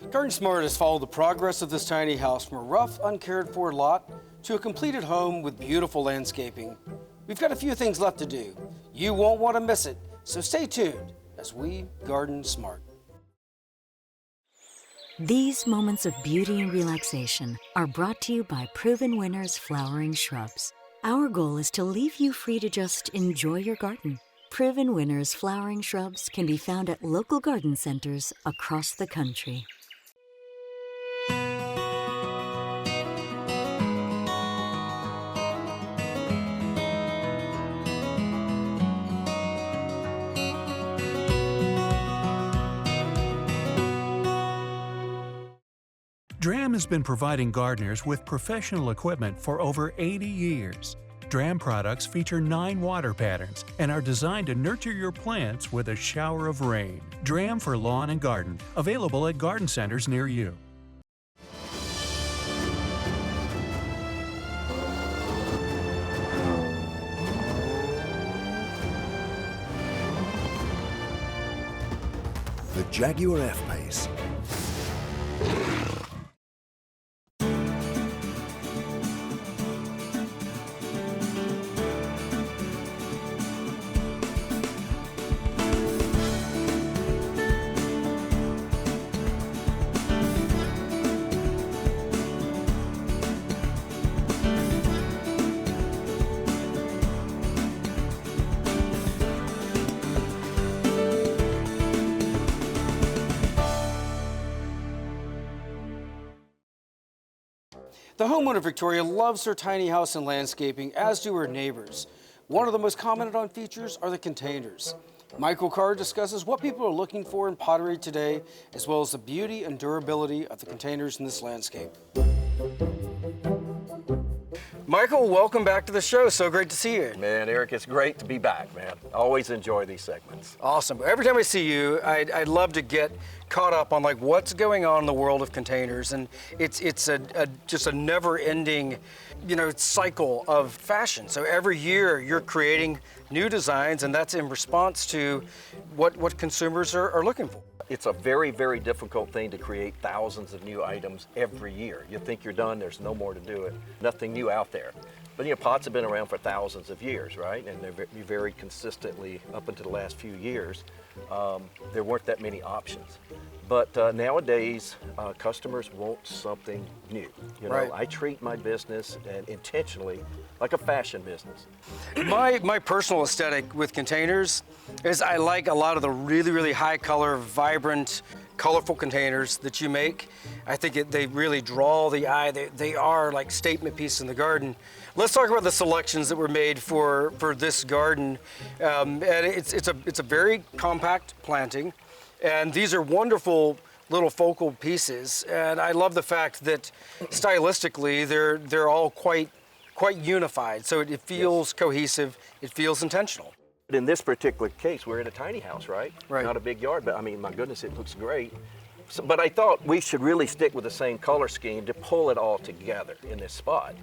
GardenSMART has followed the progress of this tiny house from a rough, uncared for lot to a completed home with beautiful landscaping. We've got a few things left to do. You won't want to miss it, so stay tuned as we garden smart. These moments of beauty and relaxation are brought to you by Proven Winners Flowering Shrubs. Our goal is to leave you free to just enjoy your garden. Proven Winners Flowering Shrubs can be found at local garden centers across the country. DRAM has been providing gardeners with professional equipment for over 80 years. DRAM products feature 9 water patterns and are designed to nurture your plants with a shower of rain. DRAM for lawn and garden, available at garden centers near you. The Jaguar F-Pace. The homeowner Victoria loves her tiny house and landscaping, as do her neighbors. One of the most commented on features are the containers. Michael Carr discusses what people are looking for in pottery today, as well as the beauty and durability of the containers in this landscape. Michael, welcome back to the show. So great to see you. Man, Eric, it's great to be back, man. Always enjoy these segments. Awesome. Every time I see you, I'd love to get caught up on like what's going on in the world of containers, and it's just a never-ending, cycle of fashion. So every year you're creating new designs, and that's in response to what consumers are looking for. It's a very, very difficult thing to create thousands of new items every year. You think you're done, there's no more to do it. Nothing new out there. But pots have been around for thousands of years, right? And they're very consistently, up until the last few years, there weren't that many options. But nowadays, customers want something new. Right. I treat my business intentionally like a fashion business. My personal aesthetic with containers is I like a lot of the really, really high color, vibrant, colorful containers that you make. I think they really draw the eye. They are like statement pieces in the garden. Let's talk about the selections that were made for this garden. And it's a very compact planting, and these are wonderful little focal pieces. And I love the fact that stylistically they're all quite unified. So it feels cohesive. It feels intentional. In this particular case, we're in a tiny house, right? Right. Not a big yard, but my goodness, it looks great. So, but I thought we should really stick with the same color scheme to pull it all together in this spot.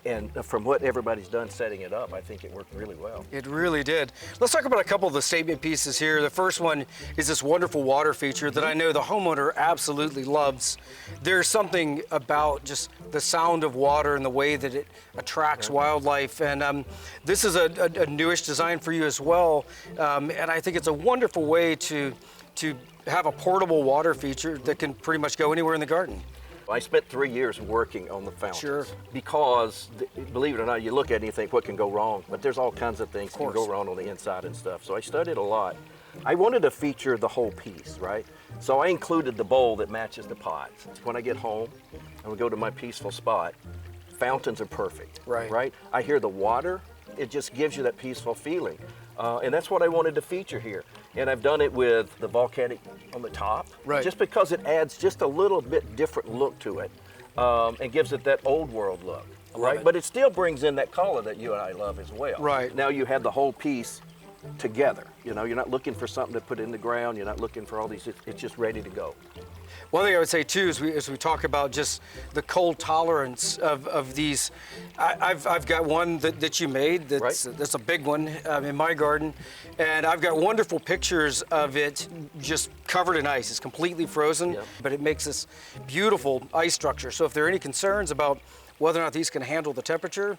And from what everybody's done setting it up, I think it worked really well. It really did. Let's talk about a couple of the statement pieces here. The first one is this wonderful water feature that I know the homeowner absolutely loves. There's something about just the sound of water and the way that it attracts wildlife. And this is a newish design for you as well. And I think it's a wonderful way to have a portable water feature that can pretty much go anywhere in the garden. I spent 3 years working on the fountains. Sure. Because, believe it or not, you look at it and you think, what can go wrong? But there's all kinds of things that can go wrong on the inside and stuff. So I studied a lot. I wanted to feature the whole piece, right? So I included the bowl that matches the pots. When I get home and we go to my peaceful spot, fountains are perfect, right? I hear the water, it just gives you that peaceful feeling. And that's what I wanted to feature here. And I've done it with the volcanic on the top, just because it adds just a little bit different look to it and gives it that old world look, right? But it still brings in that color that you and I love as well. Right. Now you have the whole piece together. You know, you're not looking for something to put in the ground. You're not looking for all these. It's just ready to go. One thing I would say too, as we talk about just the cold tolerance of these, I've got one that you made that's a big one in my garden, and I've got wonderful pictures of it just covered in ice. It's completely frozen, but it makes this beautiful ice structure. So if there are any concerns about whether or not these can handle the temperature,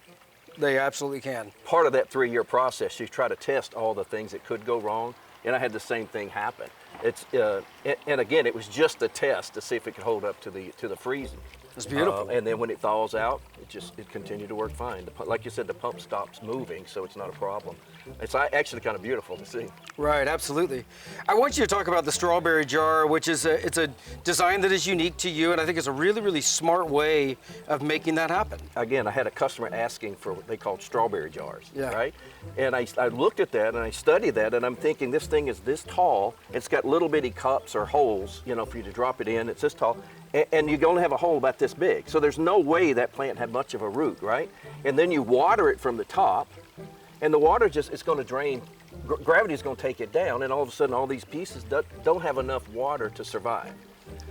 they absolutely can. Part of that 3-year process, you try to test all the things that could go wrong, and I had the same thing happen. It's and again, it was just a test to see if it could hold up to the freezing. It's beautiful. And then when it thaws out, it continued to work fine. Like you said, the pump stops moving, so it's not a problem. It's actually kind of beautiful to see. Right, absolutely. I want you to talk about the strawberry jar, which is it's a design that is unique to you, and I think it's a really, really smart way of making that happen. Again, I had a customer asking for what they called strawberry jars, Yeah. right? And I looked at that and I studied that, and I'm thinking this thing is this tall. It's got little bitty cups or holes, you know, for you to drop it in. It's this tall. And you only have a hole about this big. So there's no way that plant had much of a root, right? And then you water it from the top, and the water it's going to drain. Gravity is going to take it down, and all of a sudden all these pieces don't have enough water to survive.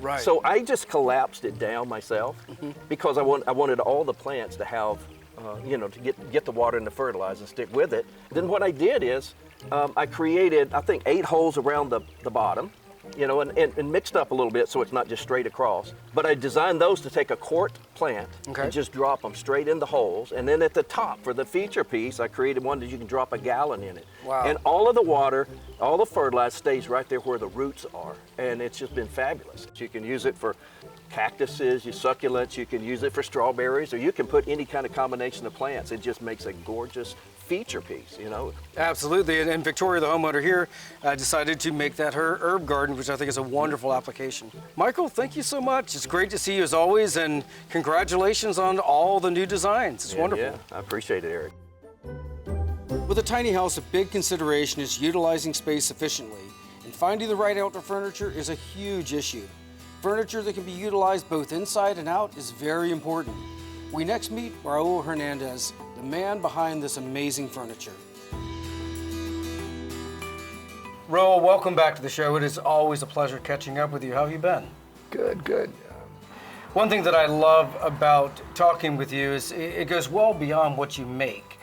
Right. So I just collapsed it down myself because I wanted all the plants to have, you know, to get the water and the fertilizer and stick with it. Then what I did is I created, I think, 8 holes around the bottom, you know, and mixed up a little bit so it's not just straight across. But I designed those to take a quart plant and just drop them straight in the holes. And then at the top, for the feature piece, I created one that you can drop a gallon in it. Wow. And all of the water, all the fertilizer stays right there where the roots are. And it's just been fabulous. You can use it for cactuses, your succulents, you can use it for strawberries, or you can put any kind of combination of plants. It just makes a gorgeous feature piece, you know. Absolutely, and Victoria, the homeowner here, decided to make that her herb garden, which I think is a wonderful application. Michael, thank you so much. It's great to see you as always, and congratulations on all the new designs. It's wonderful. Yeah, I appreciate it, Eric. With a tiny house, a big consideration is utilizing space efficiently, and finding the right outdoor furniture is a huge issue. Furniture that can be utilized both inside and out is very important. We next meet Raul Hernandez, the man behind this amazing furniture. Raul, welcome back to the show. It is always a pleasure catching up with you. How have you been? Good, good. One thing that I love about talking with you is it goes well beyond what you make,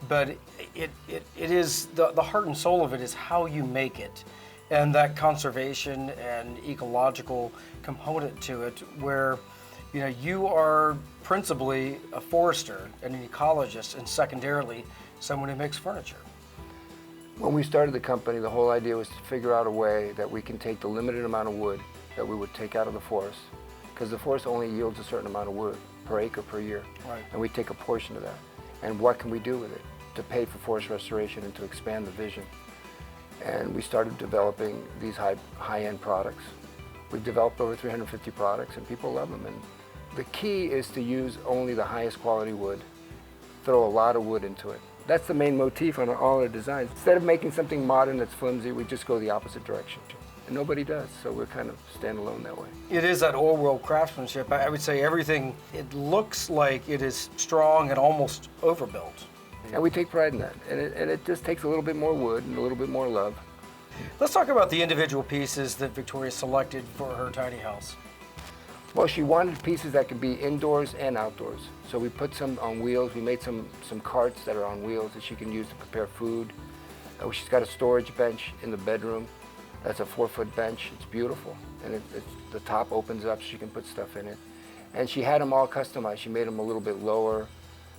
but it is the heart and soul of it is how you make it, and that conservation and ecological component to it, where you know you are principally a forester and an ecologist, and secondarily someone who makes furniture. When we started the company, the whole idea was to figure out a way that we can take the limited amount of wood that we would take out of the forest, because the forest only yields a certain amount of wood per acre per year. Right. And we take a portion of that. And what can we do with it to pay for forest restoration and to expand the vision? And we started developing these high-end products. We've developed over 350 products, and people love them. And the key is to use only the highest quality wood, throw a lot of wood into it. That's the main motif on all our designs. Instead of making something modern that's flimsy, we just go the opposite direction. And nobody does, so we're kind of standalone that way. It is that old world craftsmanship. I would say everything, it looks like it is strong and almost overbuilt. And we take pride in that. And it just takes a little bit more wood and a little bit more love. Let's talk about the individual pieces that Victoria selected for her tiny house. Well, she wanted pieces that could be indoors and outdoors. So we put some on wheels. We made some carts that are on wheels that she can use to prepare food. She's got a storage bench in the bedroom. That's a 4-foot bench. It's beautiful. And the top opens up so she can put stuff in it. And she had them all customized. She made them a little bit lower.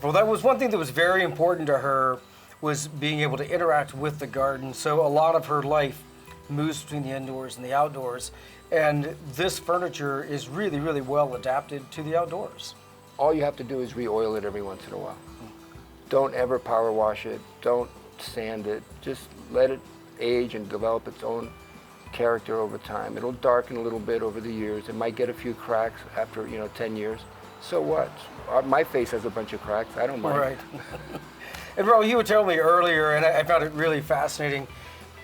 Well, that was one thing that was very important to her, was being able to interact with the garden. So a lot of her life moves between the indoors and the outdoors. And this furniture is really, really well adapted to the outdoors. All you have to do is re-oil it every once in a while. Don't ever power wash it. Don't sand it. Just let it age and develop its own character over time. It'll darken a little bit over the years. It might get a few cracks after 10 years. So what? My face has a bunch of cracks. I don't mind. Right. And Raul, you were telling me earlier, and I found it really fascinating,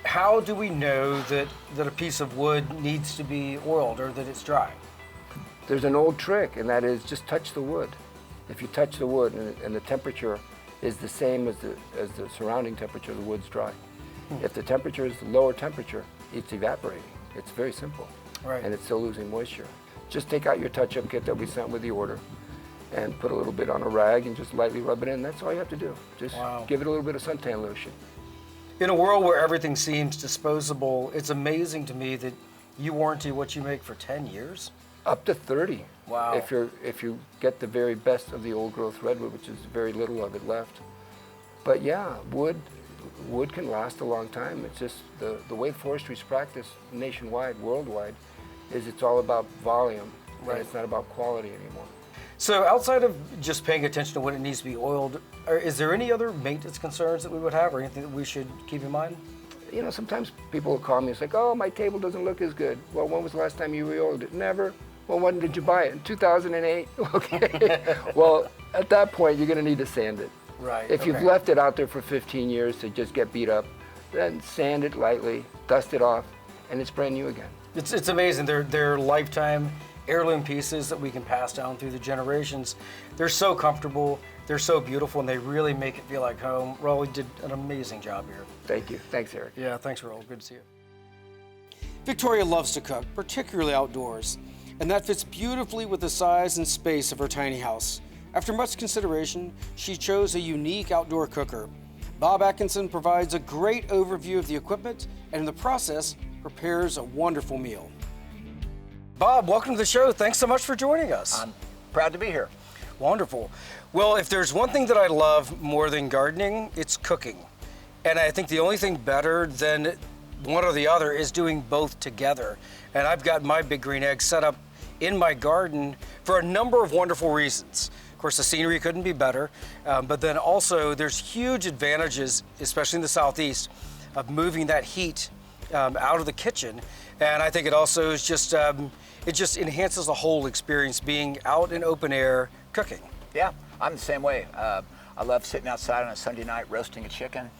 how do we know that a piece of wood needs to be oiled or that it's dry? There's an old trick, and that is just touch the wood. If you touch the wood and the temperature is the same as the surrounding temperature, the wood's dry. If the temperature is lower temperature, it's evaporating. It's very simple. Right. And it's still losing moisture. Just take out your touch-up kit that we sent with the order and put a little bit on a rag and just lightly rub it in. That's all you have to do. Just give it a little bit of suntan lotion. In a world where everything seems disposable, it's amazing to me that you warranty what you make for 10 years? Up to 30. Wow. If you get the very best of the old growth redwood, which is very little of it left. But yeah, wood can last a long time. It's just the way forestry is practiced nationwide, worldwide, is it's all about volume, and it's not about quality anymore. So outside of just paying attention to when it needs to be oiled, is there any other maintenance concerns that we would have or anything that we should keep in mind? You know, sometimes people will call me and say, oh, my table doesn't look as good. Well, when was the last time you re-oiled it? Never. Well, when did you buy it? In 2008? Okay. Well, at that point, you're going to need to sand it. Right. If you've left it out there for 15 years to just get beat up, then sand it lightly, dust it off, and it's brand new again. It's amazing. They're lifetime heirloom pieces that we can pass down through the generations. They're so comfortable, they're so beautiful, and they really make it feel like home. Raul did an amazing job here. Thank you. Thanks, Eric. Yeah, thanks, Raul. Good to see you. Victoria loves to cook, particularly outdoors, and that fits beautifully with the size and space of her tiny house. After much consideration, she chose a unique outdoor cooker. Bob Atkinson provides a great overview of the equipment and in the process prepares a wonderful meal. Bob, welcome to the show. Thanks so much for joining us. I'm proud to be here. Wonderful. Well, if there's one thing that I love more than gardening, it's cooking. And I think the only thing better than one or the other is doing both together. And I've got my Big Green Egg set up in my garden for a number of wonderful reasons. Of course, the scenery couldn't be better, but then also there's huge advantages, especially in the Southeast, of moving that heat out of the kitchen. And I think it also is just, it just enhances the whole experience being out in open air cooking. Yeah, I'm the same way. I love sitting outside on a Sunday night roasting a chicken.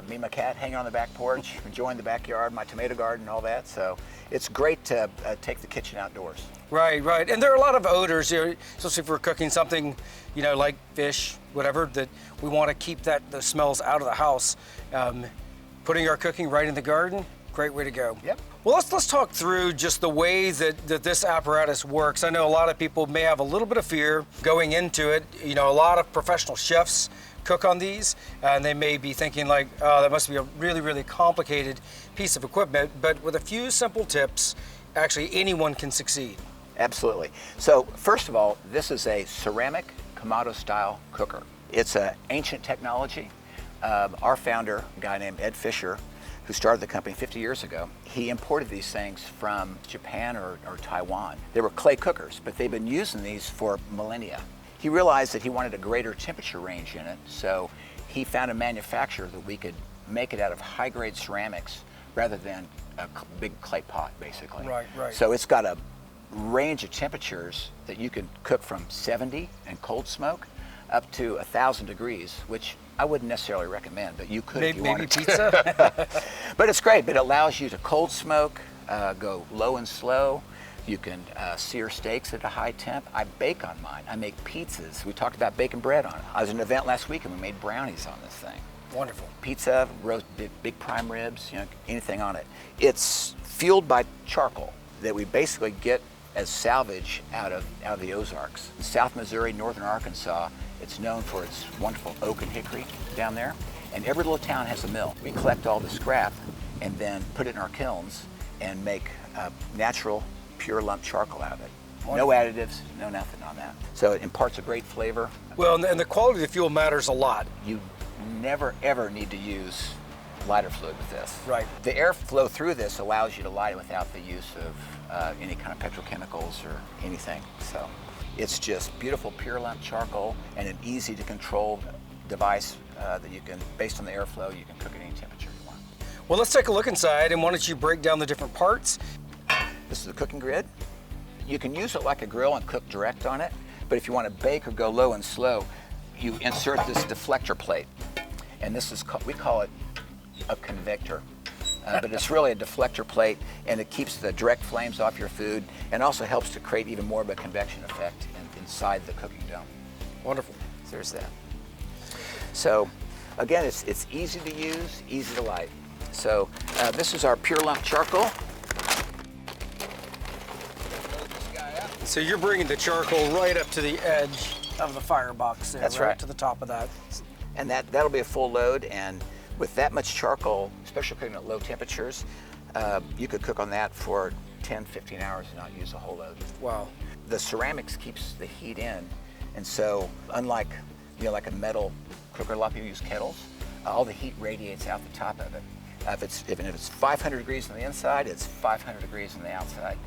Me and my cat hanging on the back porch, enjoying the backyard, my tomato garden, all that. So it's great to take the kitchen outdoors. Right, right. And there are a lot of odors, you know, especially if we're cooking something, you know, like fish, whatever, that we want to keep the smells out of the house. Putting our cooking right in the garden, great way to go. Yep. Well, let's talk through just the way that this apparatus works. I know a lot of people may have a little bit of fear going into it. You know, a lot of professional chefs cook on these, and they may be thinking like, oh, that must be a really, really complicated piece of equipment. But with a few simple tips, actually anyone can succeed. Absolutely. So first of all, this is a ceramic Kamado style cooker. It's an ancient technology. Our founder, a guy named Ed Fisher, who started the company 50 years ago, he imported these things from Japan or Taiwan. They were clay cookers, but they've been using these for millennia. He realized that he wanted a greater temperature range in it, so he found a manufacturer that we could make it out of high-grade ceramics rather than a big clay pot, basically. Right, right. So it's got a range of temperatures that you can cook from 70 and cold smoke up to 1,000 degrees, which I wouldn't necessarily recommend, but you could if you wanted maybe to. pizza? But it's great. But it allows you to cold smoke, go low and slow. You can sear steaks at a high temp. I bake on mine. I make pizzas. We talked about baking bread on it. I was at an event last week and we made brownies on this thing. Wonderful. Pizza, roast big prime ribs, you know, anything on it. It's fueled by charcoal that we basically get as salvage out of the Ozarks. In South Missouri, northern Arkansas, it's known for its wonderful oak and hickory down there. And every little town has a mill. We collect all the scrap and then put it in our kilns and make natural, pure lump charcoal out of it. Wonderful. No additives, no nothing on that. So it imparts a great flavor. Well, and the quality of the fuel matters a lot. You never ever need to use lighter fluid with this. Right. The airflow through this allows you to light it without the use of any kind of petrochemicals or anything. So it's just beautiful pure lump charcoal and an easy to control device that you can, based on the airflow, you can cook at any temperature you want. Well, let's take a look inside, and why don't you break down the different parts? This is the cooking grid. You can use it like a grill and cook direct on it, but if you want to bake or go low and slow, you insert this deflector plate. And this is, we call it a convector. But it's really a deflector plate, and it keeps the direct flames off your food and also helps to create even more of a convection effect inside the cooking dome. Wonderful. So there's that. So again, it's easy to use, easy to light. So this is our pure lump charcoal. So you're bringing the charcoal right up to the edge of the firebox there. That's right. To the top of that. And that'll be a full load, and with that much charcoal, especially cooking at low temperatures, you could cook on that for 10, 15 hours and not use a whole load. Wow. The ceramics keeps the heat in, and so unlike like a metal cooker, a lot of people use kettles, all the heat radiates out the top of it. If it's 500 degrees on the inside, it's 500 degrees on the outside.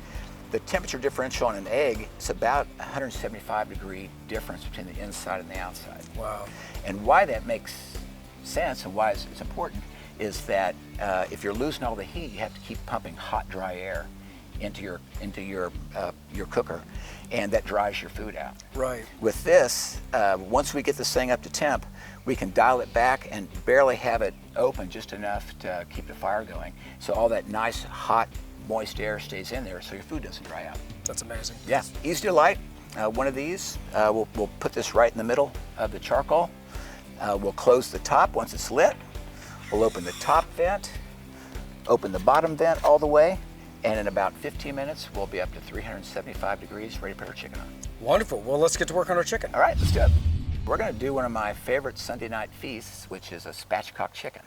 The temperature differential on an egg is about 175 degree difference between the inside and the outside. Wow. And why that makes sense and why it's important is that if you're losing all the heat, you have to keep pumping hot, dry air into your cooker, and that dries your food out. Right. With this, once we get this thing up to temp, we can dial it back and barely have it open just enough to keep the fire going. So all that nice, hot, moist air stays in there so your food doesn't dry out. That's amazing. Yeah, easy to light. One of these, we'll put this right in the middle of the charcoal. We'll close the top once it's lit. We'll open the top vent, open the bottom vent all the way, and in about 15 minutes, we'll be up to 375 degrees, ready to put our chicken on. Wonderful. Well, let's get to work on our chicken. All right, let's do it. We're gonna do one of my favorite Sunday night feasts, which is a spatchcock chicken.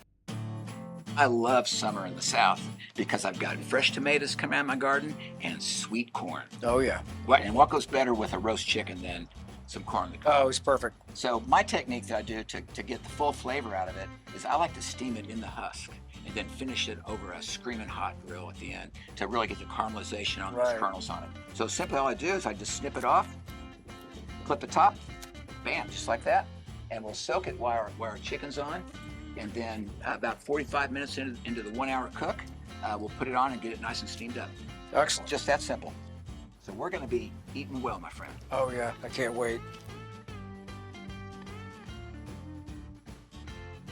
I love summer in the South because I've got fresh tomatoes coming out of my garden and sweet corn. Oh, yeah. And what goes better with a roast chicken than some corn on the cob? Oh, it's perfect. So my technique that I do to get the full flavor out of it is I like to steam it in the husk and then finish it over a screaming hot grill at the end to really get the caramelization on those kernels on it. So simply all I do is I just snip it off, clip the top, bam, just like that, and we'll soak it while our chicken's on. And then about 45 minutes into the 1 hour cook, we'll put it on and get it nice and steamed up. Excellent. Just that simple. So we're gonna be eating well, my friend. Oh, yeah. I can't wait.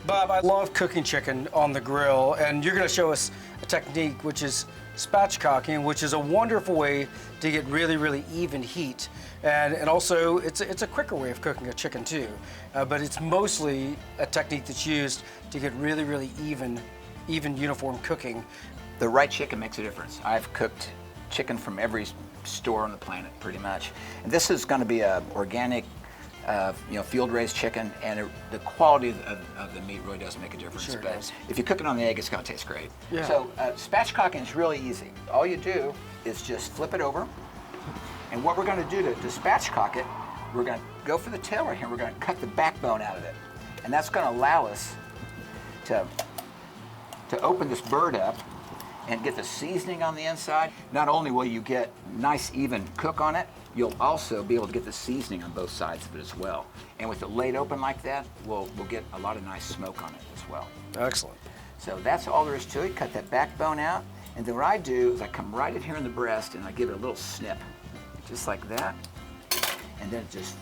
Bob, I love cooking chicken on the grill, and you're going to show us a technique which is spatchcocking, which is a wonderful way to get really, really even heat. And also, it's a quicker way of cooking a chicken too, but it's mostly a technique that's used to get really, really even uniform cooking. The right chicken makes a difference. I've cooked chicken from every store on the planet, pretty much. And this is going to be a organic, field-raised chicken, and the quality of the meat really does make a difference. Sure but does. if you cook it on the egg, it's going to taste great. Yeah. So spatchcocking is really easy. All you do is just flip it over, and what we're going to do to spatchcock it, we're going to go for the tail right here. We're going to cut the backbone out of it, and that's going to allow us to open this bird up and get the seasoning on the inside. Not only will you get nice even cook on it, you'll also be able to get the seasoning on both sides of it as well. And with it laid open like that, we'll get a lot of nice smoke on it as well. Excellent. So that's all there is to it. Cut that backbone out, and then what I do is I come right in here in the breast and I give it a little snip, just like that, and then it just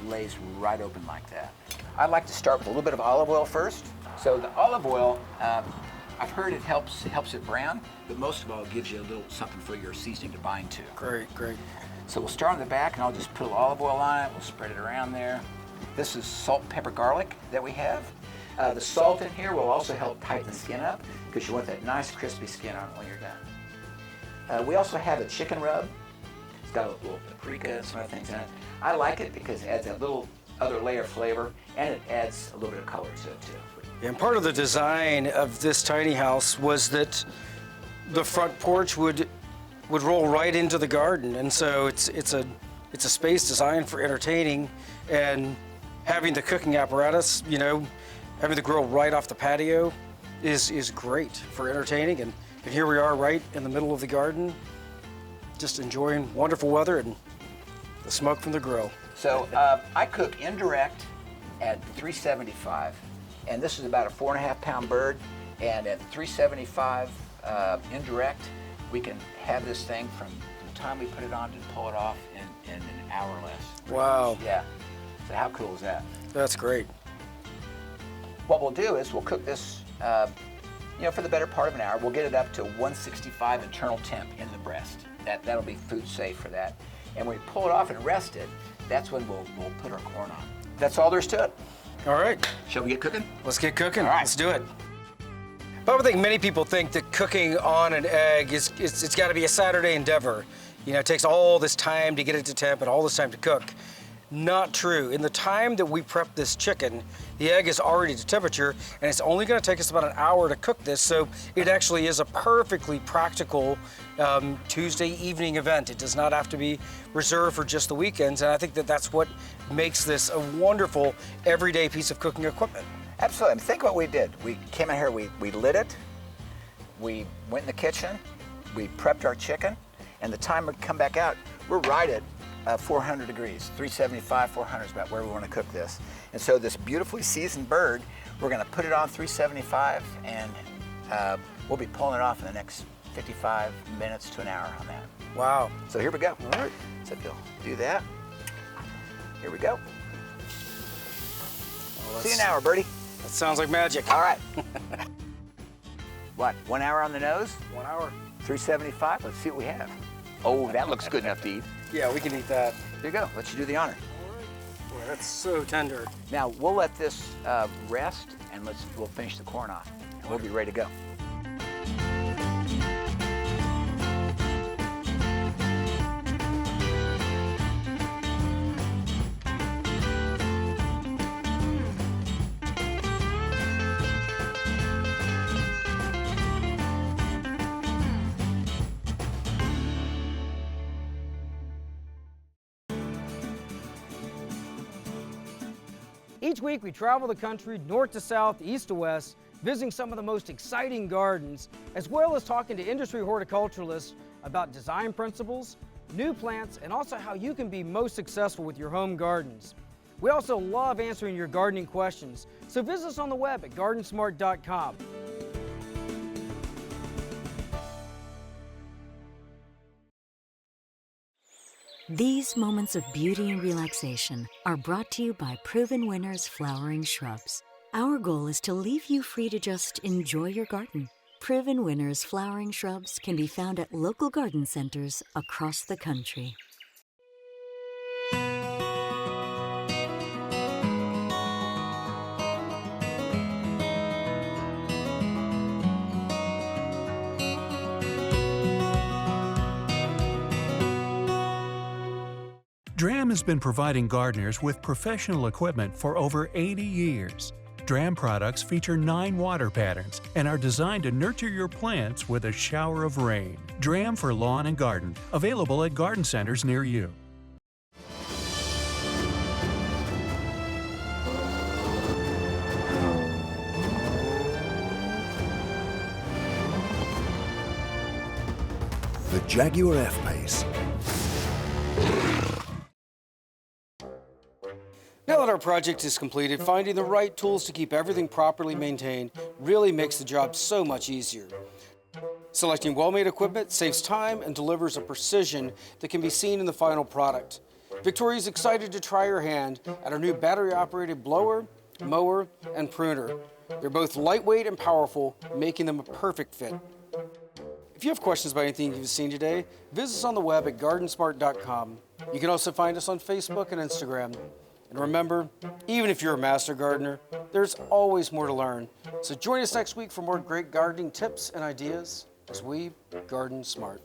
lays right open like that. I like to start with a little bit of olive oil first. So the olive oil, I've heard it helps it brown, but most of all, it gives you a little something for your seasoning to bind to. Great, great. So we'll start on the back, and I'll just put a little olive oil on it. We'll spread it around there. This is salt, pepper, garlic that we have. The salt in here will also help tighten the skin up because you want that nice crispy skin on it when you're done. We also have a chicken rub. It's got a little paprika and some other things in it. I like it because it adds that little other layer of flavor, and it adds a little bit of color to it too. And part of the design of this tiny house was that the front porch would roll right into the garden, and so it's a space designed for entertaining, and having the cooking apparatus, having the grill right off the patio is great for entertaining, and here we are right in the middle of the garden, just enjoying wonderful weather and the smoke from the grill. So I cook indirect at 375, and this is about a 4.5 pound bird, and at 375 indirect, we can have this thing from the time we put it on to pull it off in an hour or less. Wow. Yeah. So how cool is that? That's great. What we'll do is we'll cook this, for the better part of an hour. We'll get it up to 165 internal temp in the breast. That'll be food safe for that. And when we pull it off and rest it, that's when we'll put our corn on. That's all there is to it. All right. Shall we get cooking? Let's get cooking. All right. Let's do it. But I think many people think that cooking on an egg it's got to be a Saturday endeavor. You know, it takes all this time to get it to temp and all this time to cook. Not true. In the time that we prep this chicken, the egg is already to temperature, and it's only going to take us about an hour to cook this, so it actually is a perfectly practical Tuesday evening event. It does not have to be reserved for just the weekends, and I think that that's what makes this a wonderful everyday piece of cooking equipment. Absolutely. Think what we did. We came in here, we lit it, we went in the kitchen, we prepped our chicken, and the time we come back out, we're right at 400 degrees, 375, 400 is about where we want to cook this. And so this beautifully seasoned bird, we're going to put it on 375, and we'll be pulling it off in the next 55 minutes to an hour on that. Wow. So here we go. All right. So if you'll do that, here we go. See you in an hour, birdie. That sounds like magic. All right. What, 1 hour on the nose? 1 hour. 375, let's see what we have. Oh, that looks good enough to eat. Yeah, we can eat that. There you go, let you do the honor. Boy, that's so tender. Now, we'll let this rest, and we'll finish the corn off, and we'll be ready to go. Each week we travel the country north to south, east to west, visiting some of the most exciting gardens, as well as talking to industry horticulturalists about design principles, new plants, and also how you can be most successful with your home gardens. We also love answering your gardening questions, so visit us on the web at GardenSMART.com. These moments of beauty and relaxation are brought to you by Proven Winners Flowering Shrubs. Our goal is to leave you free to just enjoy your garden. Proven Winners Flowering Shrubs can be found at local garden centers across the country. Dram has been providing gardeners with professional equipment for over 80 years. Dram products feature 9 water patterns and are designed to nurture your plants with a shower of rain. Dram for lawn and garden, available at garden centers near you. The Jaguar F-Pace. Now that our project is completed, finding the right tools to keep everything properly maintained really makes the job so much easier. Selecting well-made equipment saves time and delivers a precision that can be seen in the final product. Victoria is excited to try her hand at our new battery-operated blower, mower, and pruner. They're both lightweight and powerful, making them a perfect fit. If you have questions about anything you've seen today, visit us on the web at GardenSMART.com. You can also find us on Facebook and Instagram. And remember, even if you're a master gardener, there's always more to learn. So join us next week for more great gardening tips and ideas as we garden smart.